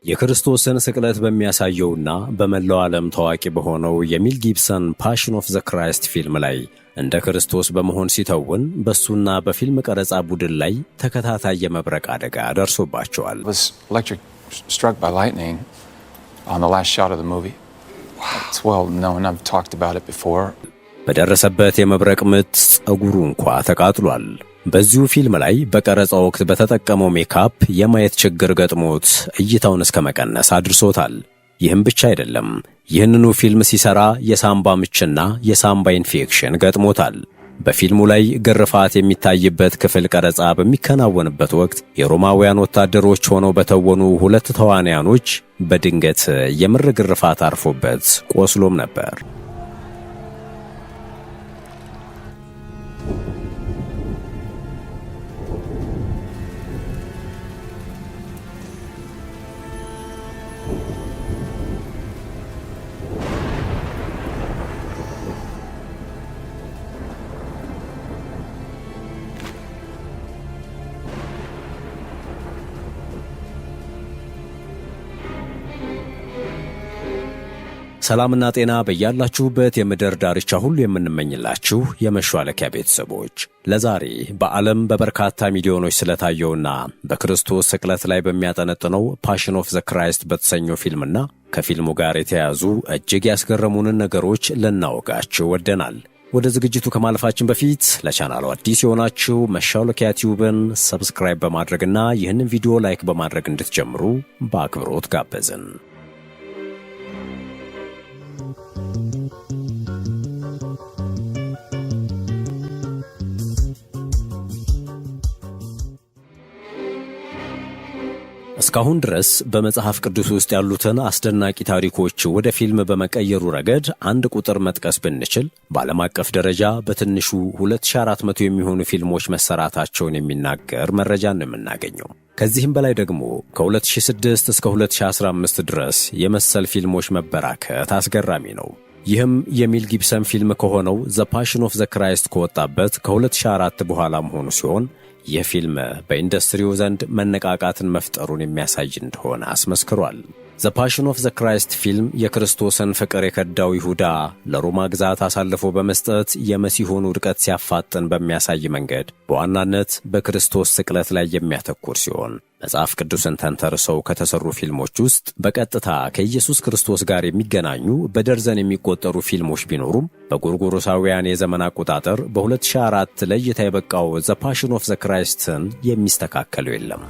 የክርስቶስን ስቅለት በሚያሳየውና በመላው ዓለም ታዋቂ በሆነው የሚል ጊብሰን ፓሽን ኦፍ ዘ ክራይስት ፊልም ላይ እንደ ክርስቶስ በመሆን ሲተውን በሱና በፊልም ቀረጻ ቡድን ላይ ተከታታይ የመብረቅ አደጋ ደርሶባቸዋል። በደረሰበት የመብረቅ ምት ጸጉሩ እንኳ ተቃጥሏል። በዚሁ ፊልም ላይ በቀረጻ ወቅት በተጠቀመው ሜካፕ የማየት ችግር ገጥሞት እይታውን እስከ መቀነስ አድርሶታል። ይህም ብቻ አይደለም። ይህንኑ ፊልም ሲሰራ የሳምባ ምችና የሳምባ ኢንፌክሽን ገጥሞታል። በፊልሙ ላይ ግርፋት የሚታይበት ክፍል ቀረጻ በሚከናወንበት ወቅት የሮማውያን ወታደሮች ሆነው በተወኑ ሁለት ተዋናያኖች በድንገት የምር ግርፋት አርፎበት ቆስሎም ነበር። ሰላምና ጤና በያላችሁበት የምድር ዳርቻ ሁሉ የምንመኝላችሁ የመሿለኪያ ቤተሰቦች ለዛሬ በዓለም በበርካታ ሚሊዮኖች ስለታየውና በክርስቶስ ስቅለት ላይ በሚያጠነጥነው ፓሽን ኦፍ ዘ ክራይስት በተሰኘው ፊልምና ከፊልሙ ጋር የተያያዙ እጅግ ያስገረሙንን ነገሮች ልናወጋችሁ ወደናል። ወደ ዝግጅቱ ከማለፋችን በፊት ለቻናሉ አዲስ የሆናችሁ መሿለኪያ ቲዩብን ሰብስክራይብ በማድረግና ይህንን ቪዲዮ ላይክ በማድረግ እንድትጀምሩ በአክብሮት ጋበዝን። እስካሁን ድረስ በመጽሐፍ ቅዱስ ውስጥ ያሉትን አስደናቂ ታሪኮች ወደ ፊልም በመቀየሩ ረገድ አንድ ቁጥር መጥቀስ ብንችል በዓለም አቀፍ ደረጃ በትንሹ 2400 የሚሆኑ ፊልሞች መሰራታቸውን የሚናገር መረጃን የምናገኘው። ከዚህም በላይ ደግሞ ከ2006 እስከ 2015 ድረስ የመሰል ፊልሞች መበራከት አስገራሚ ነው። ይህም የሚል ጊብሰን ፊልም ከሆነው ዘ ፓሽን ኦፍ ዘ ክራይስት ከወጣበት ከ2004 በኋላ መሆኑ ሲሆን ይህ ፊልም በኢንዱስትሪው ዘንድ መነቃቃትን መፍጠሩን የሚያሳይ እንደሆነ አስመስክሯል። ዘ ፓሽን ኦፍ ዘ ክራይስት ፊልም የክርስቶስን ፍቅር የከዳው ይሁዳ ለሮማ ግዛት አሳልፎ በመስጠት የመሲሁን ውድቀት ሲያፋጥን በሚያሳይ መንገድ በዋናነት በክርስቶስ ስቅለት ላይ የሚያተኩር ሲሆን መጽሐፍ ቅዱስን ተንተርሰው ከተሰሩ ፊልሞች ውስጥ በቀጥታ ከኢየሱስ ክርስቶስ ጋር የሚገናኙ በደርዘን የሚቆጠሩ ፊልሞች ቢኖሩም በጎርጎሮሳውያን የዘመን አቆጣጠር በ2004 ለእይታ የበቃው ዘ ፓሽን ኦፍ ዘ ክራይስትን የሚስተካከለው የለም።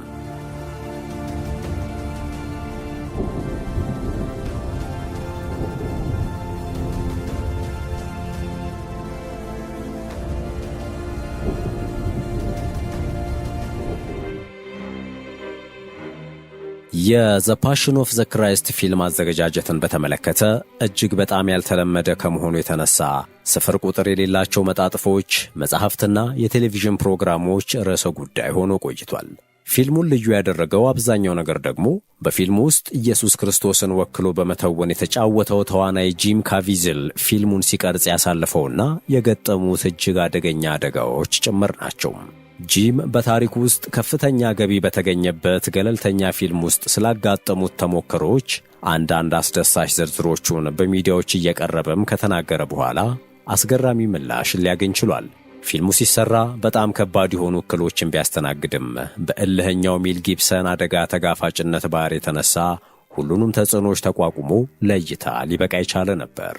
የዘ ፓሽን ኦፍ ዘ ክራይስት ፊልም አዘገጃጀትን በተመለከተ እጅግ በጣም ያልተለመደ ከመሆኑ የተነሳ ስፍር ቁጥር የሌላቸው መጣጥፎች፣ መጻሕፍትና የቴሌቪዥን ፕሮግራሞች ርዕሰ ጉዳይ ሆኖ ቆይቷል። ፊልሙን ልዩ ያደረገው አብዛኛው ነገር ደግሞ በፊልሙ ውስጥ ኢየሱስ ክርስቶስን ወክሎ በመተወን የተጫወተው ተዋናይ ጂም ካቪዝል ፊልሙን ሲቀርጽ ያሳለፈውና የገጠሙት እጅግ አደገኛ አደጋዎች ጭምር ናቸው። ጂም በታሪክ ውስጥ ከፍተኛ ገቢ በተገኘበት ገለልተኛ ፊልም ውስጥ ስላጋጠሙት ተሞክሮች አንዳንድ አስደሳች ዝርዝሮቹን በሚዲያዎች እየቀረበም ከተናገረ በኋላ አስገራሚ ምላሽ ሊያገኝ ችሏል። ፊልሙ ሲሰራ በጣም ከባድ የሆኑ እክሎችን ቢያስተናግድም በእልህኛው ሚል ጊብሰን አደጋ ተጋፋጭነት ባህሪ የተነሳ ሁሉንም ተጽዕኖች ተቋቁሞ ለእይታ ሊበቃ የቻለ ነበር።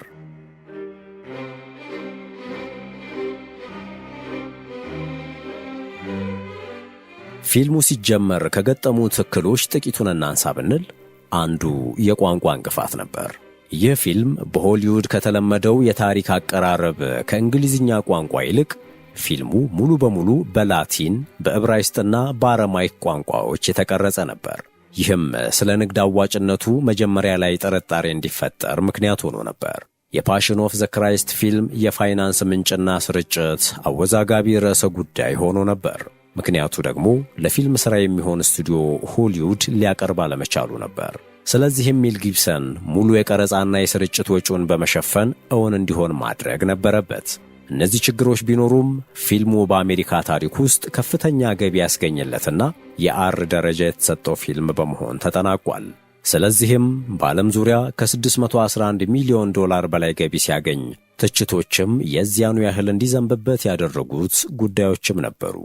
ፊልሙ ሲጀመር ከገጠሙት እክሎች ጥቂቱን እናንሳ ብንል አንዱ የቋንቋ እንቅፋት ነበር። ይህ ፊልም በሆሊውድ ከተለመደው የታሪክ አቀራረብ ከእንግሊዝኛ ቋንቋ ይልቅ ፊልሙ ሙሉ በሙሉ በላቲን፣ በዕብራይስጥና በአረማይክ ቋንቋዎች የተቀረጸ ነበር። ይህም ስለ ንግድ አዋጭነቱ መጀመሪያ ላይ ጥርጣሬ እንዲፈጠር ምክንያት ሆኖ ነበር። የፓሽን ኦፍ ዘ ክራይስት ፊልም የፋይናንስ ምንጭና ስርጭት አወዛጋቢ ርዕሰ ጉዳይ ሆኖ ነበር። ምክንያቱ ደግሞ ለፊልም ሥራ የሚሆን ስቱዲዮ ሆሊውድ ሊያቀርብ አለመቻሉ ነበር። ስለዚህም ሚል ጊብሰን ሙሉ የቀረጻና የስርጭት ወጪውን በመሸፈን እውን እንዲሆን ማድረግ ነበረበት። እነዚህ ችግሮች ቢኖሩም ፊልሙ በአሜሪካ ታሪክ ውስጥ ከፍተኛ ገቢ ያስገኘለትና የአር ደረጃ የተሰጠው ፊልም በመሆን ተጠናቋል። ስለዚህም በዓለም ዙሪያ ከ611 ሚሊዮን ዶላር በላይ ገቢ ሲያገኝ ትችቶችም የዚያኑ ያህል እንዲዘንብበት ያደረጉት ጉዳዮችም ነበሩ።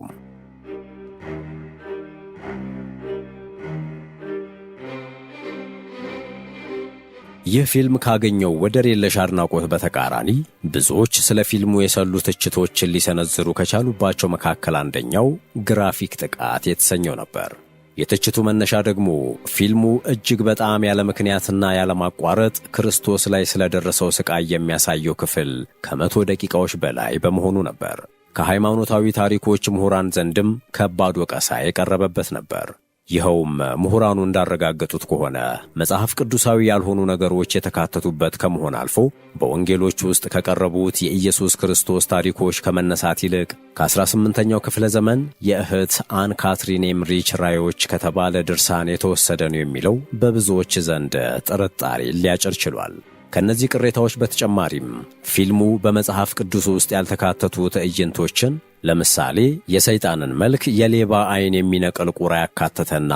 ይህ ፊልም ካገኘው ወደር የለሽ አድናቆት በተቃራኒ ብዙዎች ስለ ፊልሙ የሰሉ ትችቶችን ሊሰነዝሩ ከቻሉባቸው መካከል አንደኛው ግራፊክ ጥቃት የተሰኘው ነበር። የትችቱ መነሻ ደግሞ ፊልሙ እጅግ በጣም ያለ ምክንያትና ያለማቋረጥ ክርስቶስ ላይ ስለደረሰው ስቃይ የሚያሳየው ክፍል ከ100 ደቂቃዎች በላይ በመሆኑ ነበር። ከሃይማኖታዊ ታሪኮች ምሁራን ዘንድም ከባድ ወቀሳ የቀረበበት ነበር። ይኸውም ምሁራኑ እንዳረጋገጡት ከሆነ መጽሐፍ ቅዱሳዊ ያልሆኑ ነገሮች የተካተቱበት ከመሆን አልፎ በወንጌሎች ውስጥ ከቀረቡት የኢየሱስ ክርስቶስ ታሪኮች ከመነሳት ይልቅ ከ18ኛው ክፍለ ዘመን የእህት አን ካትሪን ኤምሪች ራእዮች ከተባለ ድርሳን የተወሰደ ነው የሚለው በብዙዎች ዘንድ ጥርጣሬ ሊያጭር ችሏል። ከነዚህ ቅሬታዎች በተጨማሪም ፊልሙ በመጽሐፍ ቅዱስ ውስጥ ያልተካተቱ ትዕይንቶችን ለምሳሌ የሰይጣንን መልክ የሌባ ዓይን የሚነቅል ቁራ ያካተተና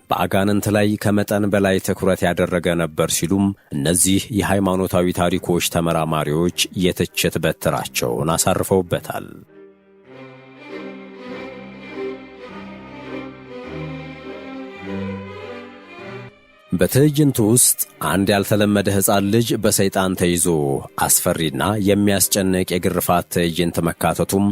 በአጋንንት ላይ ከመጠን በላይ ትኩረት ያደረገ ነበር ሲሉም እነዚህ የሃይማኖታዊ ታሪኮች ተመራማሪዎች የትችት በትራቸውን አሳርፈውበታል። በትዕይንቱ ውስጥ አንድ ያልተለመደ ሕፃን ልጅ በሰይጣን ተይዞ አስፈሪና የሚያስጨንቅ የግርፋት ትዕይንት መካተቱም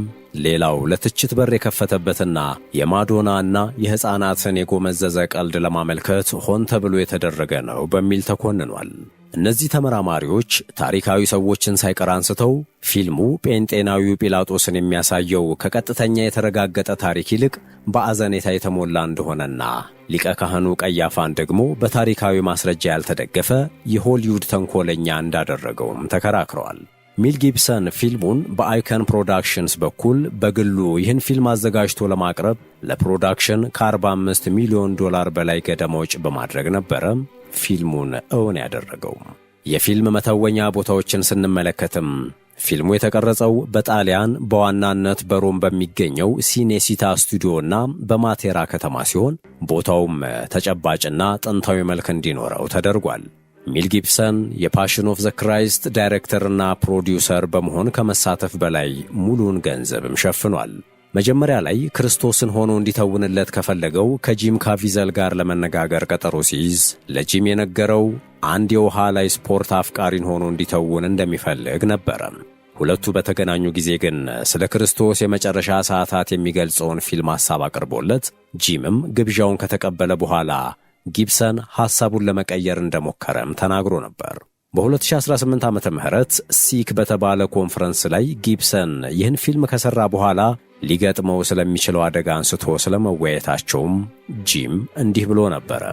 ሌላው ለትችት በር የከፈተበትና የማዶናና የሕፃናትን የጎመዘዘ ቀልድ ለማመልከት ሆን ተብሎ የተደረገ ነው በሚል ተኮንኗል። እነዚህ ተመራማሪዎች ታሪካዊ ሰዎችን ሳይቀር አንስተው ፊልሙ ጴንጤናዊው ጲላጦስን የሚያሳየው ከቀጥተኛ የተረጋገጠ ታሪክ ይልቅ በአዘኔታ የተሞላ እንደሆነና ሊቀ ካህኑ ቀያፋን ደግሞ በታሪካዊ ማስረጃ ያልተደገፈ የሆሊውድ ተንኮለኛ እንዳደረገውም ተከራክረዋል። ሚል ጊብሰን ፊልሙን በአይከን ፕሮዳክሽንስ በኩል በግሉ ይህን ፊልም አዘጋጅቶ ለማቅረብ ለፕሮዳክሽን ከ45 ሚሊዮን ዶላር በላይ ገደማ ወጪ በማድረግ ነበረ ፊልሙን እውን ያደረገው። የፊልም መተወኛ ቦታዎችን ስንመለከትም ፊልሙ የተቀረጸው በጣሊያን በዋናነት በሮም በሚገኘው ሲኔሲታ ስቱዲዮና በማቴራ ከተማ ሲሆን ቦታውም ተጨባጭና ጥንታዊ መልክ እንዲኖረው ተደርጓል። ሚል ጊብሰን የፓሽን ኦፍ ዘ ክራይስት ዳይሬክተርና ፕሮዲውሰር በመሆን ከመሳተፍ በላይ ሙሉን ገንዘብም ሸፍኗል። መጀመሪያ ላይ ክርስቶስን ሆኖ እንዲተውንለት ከፈለገው ከጂም ካቪዘል ጋር ለመነጋገር ቀጠሮ ሲይዝ ለጂም የነገረው አንድ የውሃ ላይ ስፖርት አፍቃሪን ሆኖ እንዲተውን እንደሚፈልግ ነበረ። ሁለቱ በተገናኙ ጊዜ ግን ስለ ክርስቶስ የመጨረሻ ሰዓታት የሚገልጸውን ፊልም ሐሳብ አቅርቦለት ጂምም ግብዣውን ከተቀበለ በኋላ ጊብሰን ሐሳቡን ለመቀየር እንደሞከረም ተናግሮ ነበር። በ2018 ዓመተ ምህረት ሲክ በተባለ ኮንፈረንስ ላይ ጊብሰን ይህን ፊልም ከሰራ በኋላ ሊገጥመው ስለሚችለው አደጋ አንስቶ ስለመወያየታቸውም ጂም እንዲህ ብሎ ነበረ።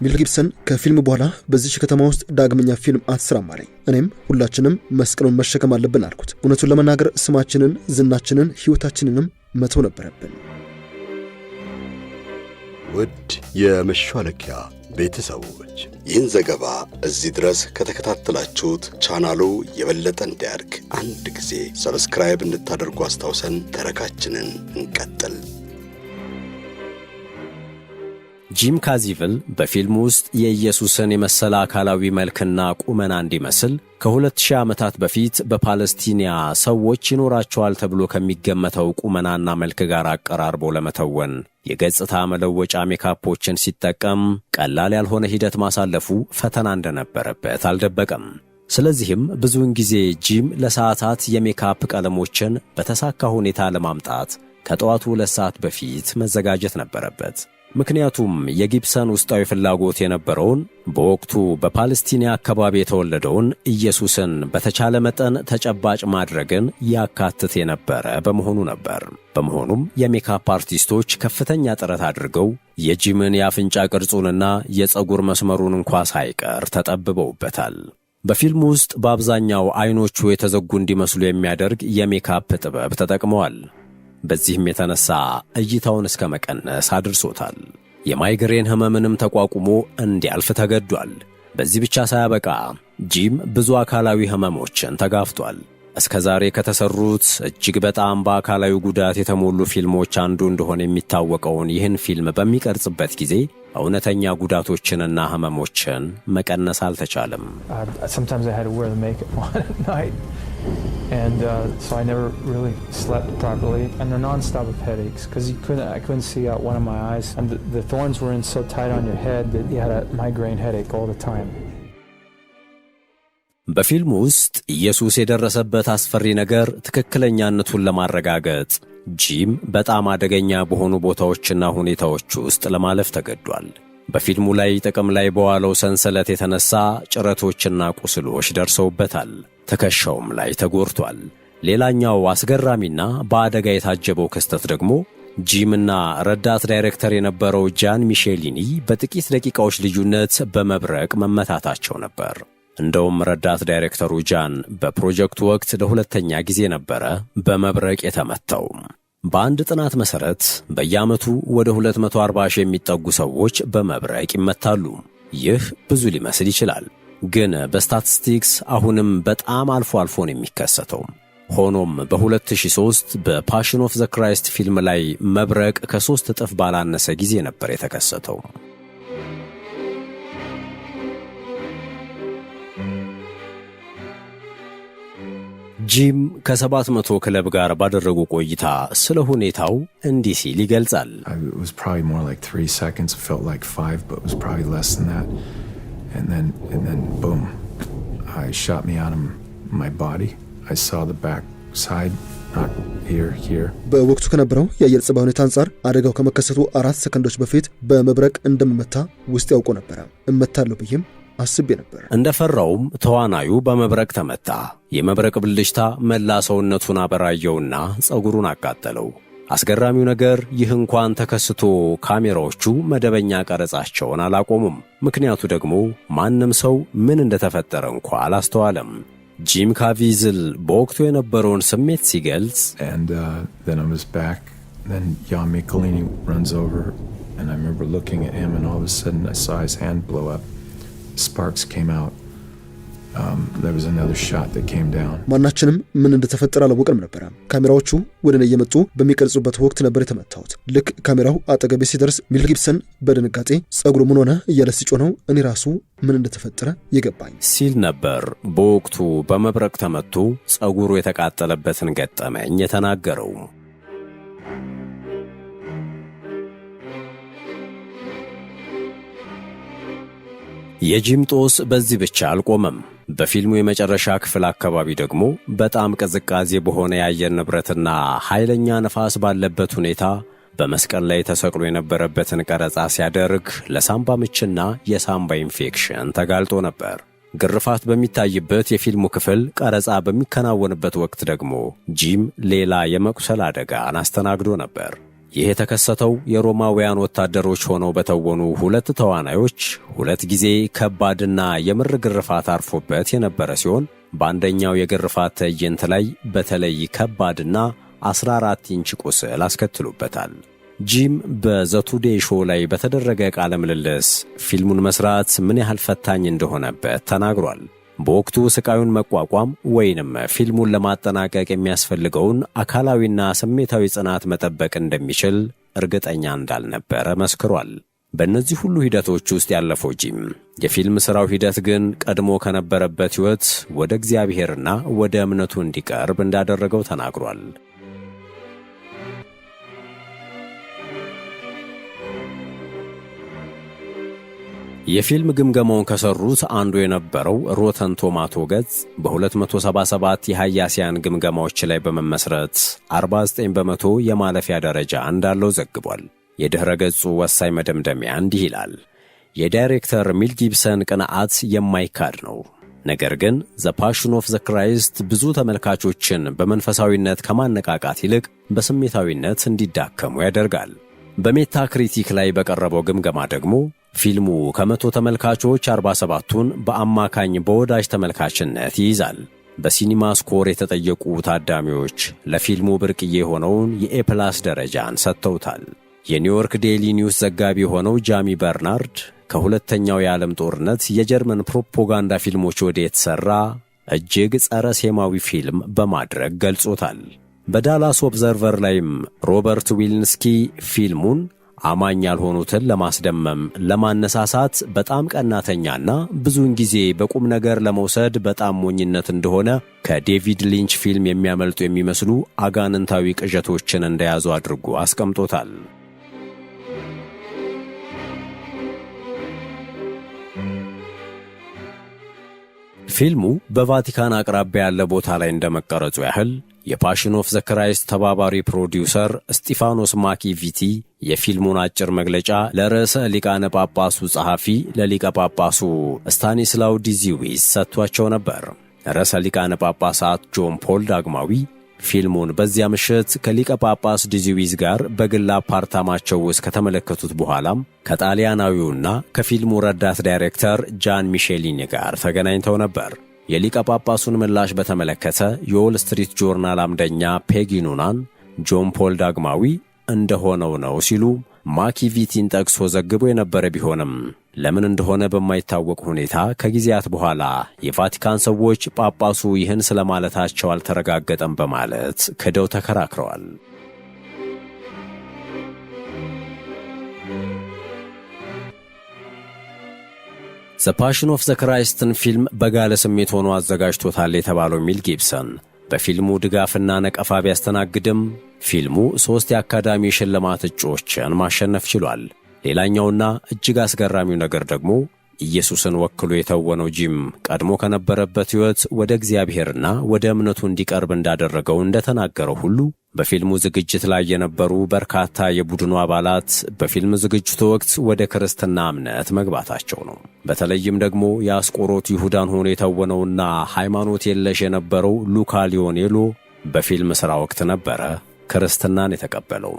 ሚል ጊብሰን ከፊልም በኋላ በዚህ ከተማ ውስጥ ዳግመኛ ፊልም አትስራም አለኝ። እኔም ሁላችንም መስቀሉን መሸከም አለብን አልኩት። እውነቱን ለመናገር ስማችንን፣ ዝናችንን፣ ሕይወታችንንም መተው ነበረብን። ውድ የመሿለኪያ ቤተሰቦች ይህን ዘገባ እዚህ ድረስ ከተከታተላችሁት ቻናሉ የበለጠ እንዲያድግ አንድ ጊዜ ሰብስክራይብ እንድታደርጉ አስታውሰን ተረካችንን እንቀጥል። ጂም ካዚቭል በፊልሙ ውስጥ የኢየሱስን የመሰለ አካላዊ መልክና ቁመና እንዲመስል ከ2000 ዓመታት በፊት በፓለስቲና ሰዎች ይኖራቸዋል ተብሎ ከሚገመተው ቁመናና መልክ ጋር አቀራርቦ ለመተወን የገጽታ መለወጫ ሜካፖችን ሲጠቀም ቀላል ያልሆነ ሂደት ማሳለፉ ፈተና እንደነበረበት አልደበቀም። ስለዚህም ብዙውን ጊዜ ጂም ለሰዓታት የሜካፕ ቀለሞችን በተሳካ ሁኔታ ለማምጣት ከጠዋቱ 2 ሰዓት በፊት መዘጋጀት ነበረበት። ምክንያቱም የጊብሰን ውስጣዊ ፍላጎት የነበረውን በወቅቱ በፓለስቲና አካባቢ የተወለደውን ኢየሱስን በተቻለ መጠን ተጨባጭ ማድረግን ያካትት የነበረ በመሆኑ ነበር። በመሆኑም የሜካፕ አርቲስቶች ከፍተኛ ጥረት አድርገው የጂምን የአፍንጫ ቅርጹንና የፀጉር መስመሩን እንኳ ሳይቀር ተጠብበውበታል። በፊልሙ ውስጥ በአብዛኛው አይኖቹ የተዘጉ እንዲመስሉ የሚያደርግ የሜካፕ ጥበብ ተጠቅመዋል። በዚህም የተነሳ እይታውን እስከ መቀነስ አድርሶታል። የማይግሬን ህመምንም ተቋቁሞ እንዲያልፍ ተገዷል። በዚህ ብቻ ሳያበቃ ጂም ብዙ አካላዊ ህመሞችን ተጋፍቷል። እስከ ዛሬ ከተሰሩት እጅግ በጣም በአካላዊ ጉዳት የተሞሉ ፊልሞች አንዱ እንደሆነ የሚታወቀውን ይህን ፊልም በሚቀርጽበት ጊዜ እውነተኛ ጉዳቶችንና ህመሞችን መቀነስ አልተቻለም። Sometimes I had to wear the makeup on at night. And so I never really slept properly. And the non-stop of headaches because I couldn't see out one of my eyes. And the thorns were in so tight on your head that you had a migraine headache all the time. በፊልሙ ውስጥ ኢየሱስ የደረሰበት አስፈሪ ነገር ትክክለኛነቱን ለማረጋገጥ ጂም በጣም አደገኛ በሆኑ ቦታዎችና ሁኔታዎች ውስጥ ለማለፍ ተገዷል። በፊልሙ ላይ ጥቅም ላይ በዋለው ሰንሰለት የተነሳ ጭረቶችና ቁስሎች ደርሰውበታል። ትከሻውም ላይ ተጎድቷል። ሌላኛው አስገራሚና በአደጋ የታጀበው ክስተት ደግሞ ጂምና ረዳት ዳይሬክተር የነበረው ጃን ሚሼሊኒ በጥቂት ደቂቃዎች ልዩነት በመብረቅ መመታታቸው ነበር። እንደውም ረዳት ዳይሬክተሩ ጃን በፕሮጀክቱ ወቅት ለሁለተኛ ጊዜ ነበረ በመብረቅ የተመታው። በአንድ ጥናት መሠረት በየዓመቱ ወደ 240 ሺህ የሚጠጉ ሰዎች በመብረቅ ይመታሉ። ይህ ብዙ ሊመስል ይችላል፣ ግን በስታቲስቲክስ አሁንም በጣም አልፎ አልፎ ነው የሚከሰተው። ሆኖም በ2003 በፓሽን ኦፍ ዘ ክራይስት ፊልም ላይ መብረቅ ከ3 እጥፍ ባላነሰ ጊዜ ነበር የተከሰተው። ጂም ከ700 ክለብ ጋር ባደረጉ ቆይታ ስለ ሁኔታው እንዲህ ሲል ይገልጻል። It was probably more like 3 seconds. It felt like 5, but it was probably less than that. And then boom. I shot me out of my body. I saw the back side, not here. በወቅቱ ከነበረው የአየር ጸባይ ሁኔታ አንጻር አደጋው ከመከሰቱ 4 ሰከንዶች በፊት በመብረቅ እንደምመታ ውስጥ ያውቆ ነበር። እመታለሁ ብዬም አስቤ ነበር። እንደፈራውም ተዋናዩ በመብረቅ ተመታ። የመብረቅ ብልጭታ መላ ሰውነቱን አበራየውና ጸጉሩን አቃጠለው። አስገራሚው ነገር ይህ እንኳን ተከስቶ ካሜራዎቹ መደበኛ ቀረጻቸውን አላቆሙም። ምክንያቱ ደግሞ ማንም ሰው ምን እንደተፈጠረ እንኳን አላስተዋለም። ጂም ካቪዝል በወቅቱ የነበረውን ስሜት ሲገልጽ and then I was back. Then Jan Michelini runs over and I remember looking at him and all of a sudden I saw his hand blow up. Sparks came out. There was another shot that came down. ማናችንም ምን እንደተፈጠረ አላወቅንም ነበር። ካሜራዎቹ ወደ እኔ እየመጡ በሚቀርጹበት ወቅት ነበር የተመታሁት። ልክ ካሜራው አጠገቤ ሲደርስ ሚል ጊብሰን በድንጋጤ ጸጉሩ ምን ሆነ እያለ ሲጮህ እኔ ራሱ ምን እንደተፈጠረ ይገባኝ ሲል ነበር በወቅቱ በመብረቅ ተመቶ ጸጉሩ የተቃጠለበትን ገጠመኝ የተናገረው። የጂም ጦስ በዚህ ብቻ አልቆመም። በፊልሙ የመጨረሻ ክፍል አካባቢ ደግሞ በጣም ቅዝቃዜ በሆነ የአየር ንብረትና ኃይለኛ ነፋስ ባለበት ሁኔታ በመስቀል ላይ ተሰቅሎ የነበረበትን ቀረጻ ሲያደርግ ለሳምባ ምችና የሳምባ ኢንፌክሽን ተጋልጦ ነበር። ግርፋት በሚታይበት የፊልሙ ክፍል ቀረጻ በሚከናወንበት ወቅት ደግሞ ጂም ሌላ የመቁሰል አደጋን አስተናግዶ ነበር። ይህ የተከሰተው የሮማውያን ወታደሮች ሆነው በተወኑ 2 ተዋናዮች 2 ጊዜ ከባድና የምር ግርፋት አርፎበት የነበረ ሲሆን በአንደኛው የግርፋት ትዕይንት ላይ በተለይ ከባድና 14 ኢንች ቁስል አስከትሎበታል። ጂም በዘ ቱዴይ ሾው ላይ በተደረገ ቃለ ምልልስ ፊልሙን መስራት ምን ያህል ፈታኝ እንደሆነበት ተናግሯል። በወቅቱ ስቃዩን መቋቋም ወይንም ፊልሙን ለማጠናቀቅ የሚያስፈልገውን አካላዊና ስሜታዊ ጽናት መጠበቅ እንደሚችል እርግጠኛ እንዳልነበረ መስክሯል። በእነዚህ ሁሉ ሂደቶች ውስጥ ያለፈው ጂም የፊልም ሥራው ሂደት ግን ቀድሞ ከነበረበት ሕይወት ወደ እግዚአብሔርና ወደ እምነቱ እንዲቀርብ እንዳደረገው ተናግሯል። የፊልም ግምገማውን ከሰሩት አንዱ የነበረው ሮተን ቶማቶ ገጽ በ277 የሃያሲያን ግምገማዎች ላይ በመመስረት 49 በመቶ የማለፊያ ደረጃ እንዳለው ዘግቧል። የድኅረ ገጹ ወሳኝ መደምደሚያ እንዲህ ይላል። የዳይሬክተር ሚል ጊብሰን ቅንዓት የማይካድ ነው። ነገር ግን ዘ ፓሽን ኦፍ ዘ ክራይስት ብዙ ተመልካቾችን በመንፈሳዊነት ከማነቃቃት ይልቅ በስሜታዊነት እንዲዳከሙ ያደርጋል። በሜታ ክሪቲክ ላይ በቀረበው ግምገማ ደግሞ ፊልሙ ከ100 ተመልካቾች 47ቱን በአማካኝ በወዳጅ ተመልካችነት ይይዛል። በሲኒማ ስኮር የተጠየቁ ታዳሚዎች ለፊልሙ ብርቅዬ የሆነውን የኤፕላስ ደረጃን ሰጥተውታል። የኒውዮርክ ዴይሊ ኒውስ ዘጋቢ የሆነው ጃሚ በርናርድ ከሁለተኛው የዓለም ጦርነት የጀርመን ፕሮፓጋንዳ ፊልሞች ወዲህ የተሰራ እጅግ ጸረ ሴማዊ ፊልም በማድረግ ገልጾታል። በዳላስ ኦብዘርቨር ላይም ሮበርት ዊልንስኪ ፊልሙን አማኝ ያልሆኑትን ለማስደመም፣ ለማነሳሳት በጣም ቀናተኛና ብዙውን ጊዜ በቁም ነገር ለመውሰድ በጣም ሞኝነት እንደሆነ ከዴቪድ ሊንች ፊልም የሚያመልጡ የሚመስሉ አጋንንታዊ ቅዠቶችን እንደያዙ አድርጎ አስቀምጦታል። ፊልሙ በቫቲካን አቅራቢያ ያለ ቦታ ላይ እንደመቀረጹ ያህል የፓሽን ኦፍ ዘ ክራይስት ተባባሪ ፕሮዲውሰር ስጢፋኖስ ማኪቪቲ የፊልሙን አጭር መግለጫ ለርዕሰ ሊቃነ ጳጳሱ ጸሐፊ ለሊቀ ጳጳሱ ስታኒስላው ዲዚዊስ ሰጥቷቸው ነበር። ርዕሰ ሊቃነ ጳጳሳት ጆን ፖል ዳግማዊ ፊልሙን በዚያ ምሽት ከሊቀ ጳጳስ ዲዚዊስ ጋር በግል አፓርታማቸው ውስጥ ከተመለከቱት በኋላም ከጣሊያናዊውና ከፊልሙ ረዳት ዳይሬክተር ጃን ሚሼሊኒ ጋር ተገናኝተው ነበር። የሊቀ ጳጳሱን ምላሽ በተመለከተ የዎል ስትሪት ጆርናል አምደኛ ፔጊ ኑናን ጆን ፖል ዳግማዊ እንደሆነው ነው ሲሉ ማኪቪቲን ጠቅሶ ዘግቦ የነበረ ቢሆንም ለምን እንደሆነ በማይታወቅ ሁኔታ ከጊዜያት በኋላ የቫቲካን ሰዎች ጳጳሱ ይህን ስለማለታቸው አልተረጋገጠም በማለት ክደው ተከራክረዋል። ዘ ፓሽን ኦፍ ዘ ክራይስትን ፊልም በጋለ ስሜት ሆኖ አዘጋጅቶታል የተባለው ሚል ጊብሰን በፊልሙ ድጋፍና ነቀፋ ቢያስተናግድም ፊልሙ 3 የአካዳሚ ሽልማት እጩዎችን ማሸነፍ ችሏል። ሌላኛውና እጅግ አስገራሚው ነገር ደግሞ ኢየሱስን ወክሎ የተወነው ጂም ቀድሞ ከነበረበት ሕይወት ወደ እግዚአብሔርና ወደ እምነቱ እንዲቀርብ እንዳደረገው እንደተናገረው ሁሉ በፊልሙ ዝግጅት ላይ የነበሩ በርካታ የቡድኑ አባላት በፊልም ዝግጅቱ ወቅት ወደ ክርስትና እምነት መግባታቸው ነው። በተለይም ደግሞ የአስቆሮቱ ይሁዳን ሆኖ የተወነውና ሃይማኖት የለሽ የነበረው ሉካ ሊዮኔሎ በፊልም ሥራ ወቅት ነበረ ክርስትናን የተቀበለው።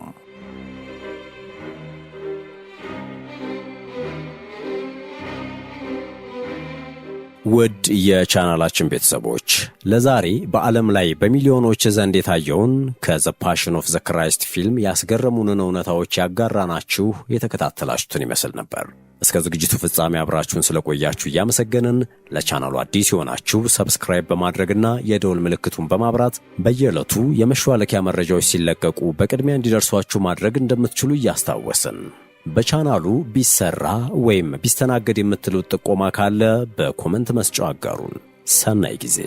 ውድ የቻናላችን ቤተሰቦች ለዛሬ በዓለም ላይ በሚሊዮኖች ዘንድ የታየውን ከዘ ፓሽን ኦፍ ዘ ክራይስት ፊልም ያስገረሙንን እውነታዎች ያጋራናችሁ የተከታተላችሁትን ይመስል ነበር። እስከ ዝግጅቱ ፍጻሜ አብራችሁን ስለቆያችሁ እያመሰገንን ለቻናሉ አዲስ የሆናችሁ ሰብስክራይብ በማድረግና የደወል ምልክቱን በማብራት በየዕለቱ የመሿለኪያ መረጃዎች ሲለቀቁ በቅድሚያ እንዲደርሷችሁ ማድረግ እንደምትችሉ እያስታወስን በቻናሉ ቢሰራ ወይም ቢስተናገድ የምትሉት ጥቆማ ካለ በኮመንት መስጫው አጋሩን። ሰናይ ጊዜ